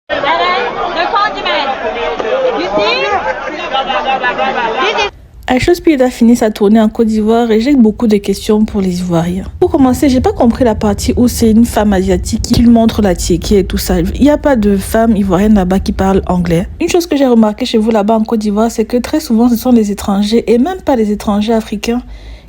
The condiment. You see? This is Aisha Speed a fini sa tournée en Côte d'Ivoire et j'ai beaucoup de questions pour les Ivoiriens. Pour commencer, j'ai pas compris la partie où c'est une femme asiatique qui lui montre la tiéké et tout ça. Il n'y a pas de femme ivoirienne là-bas qui parle anglais. Une chose que j'ai remarqué chez vous là-bas en Côte d'Ivoire, c'est que très souvent ce sont les étrangers et même pas les étrangers africains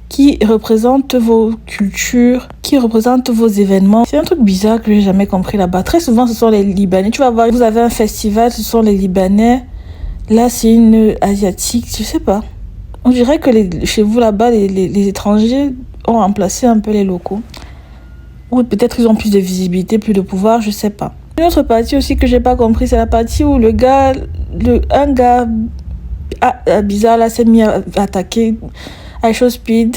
qui représentent vos cultures, qui représentent vos événements. C'est un truc bizarre que j'ai jamais compris là-bas. Très souvent ce sont les Libanais. Tu vas voir, vous avez un festival, ce sont les Libanais. Là c'est une asiatique, je sais pas. On dirait que chez vous là-bas, les étrangers ont remplacé un peu les locaux. Ou peut-être ils ont plus de visibilité, plus de pouvoir, je sais pas. Une autre partie aussi que j'ai pas compris, c'est la partie où un gars bizarre là s'est mis à attaquer Aisha Speed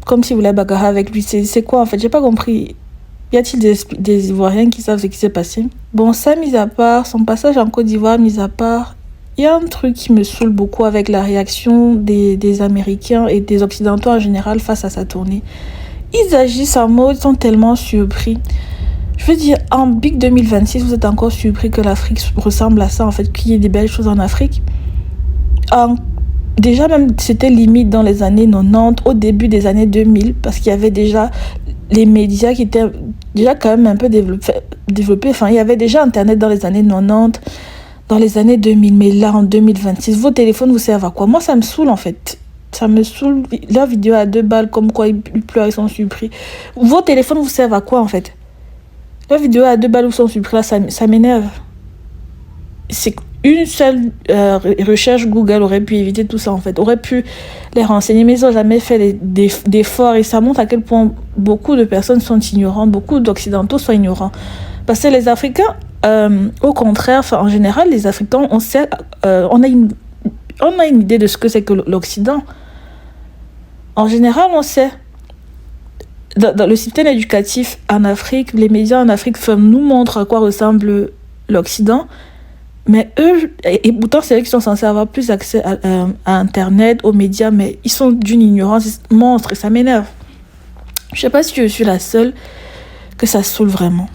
comme s'il voulait bagarrer avec lui. C'est quoi en fait? J'ai pas compris. Y a-t-il des Ivoiriens qui savent ce qui s'est passé? Bon, ça mis à part, son passage en Côte d'Ivoire mis à part, il y a un truc qui me saoule beaucoup avec la réaction des Américains et des Occidentaux en général face à sa tournée. Ils agissent en mode, ils sont tellement surpris. Je veux dire, en Big 2026, vous êtes encore surpris que l'Afrique ressemble à ça, en fait, qu'il y ait des belles choses en Afrique. Déjà, même, c'était limite dans les années 90, au début des années 2000, parce qu'il y avait déjà les médias qui étaient déjà quand même un peu développés. Enfin, il y avait déjà Internet dans les années 90. Dans les années 2000, mais là, en 2026, vos téléphones vous servent à quoi? Moi, ça me saoule, en fait. Ça me saoule. Leurs vidéos à 2 balles, comme quoi ils pleurent, ils sont surpris. Vos téléphones vous servent à quoi, en fait? Leurs vidéos à 2 balles, où ils sont surpris, là, ça m'énerve. C'est une seule recherche Google aurait pu éviter tout ça, en fait. Aurait pu les renseigner, mais ils n'ont jamais fait d'efforts. Et ça montre à quel point beaucoup de personnes sont ignorantes, beaucoup d'Occidentaux sont ignorants. Parce que les Africains, au contraire, en général, les Africains, on a une idée de ce que c'est que l'Occident. En général, on sait. Dans le système éducatif en Afrique, les médias en Afrique nous montrent à quoi ressemble l'Occident. Mais eux, et pourtant, c'est eux qui sont censés avoir plus accès à Internet, aux médias, mais ils sont d'une ignorance monstre et ça m'énerve. Je sais pas si je suis la seule que ça saoule vraiment.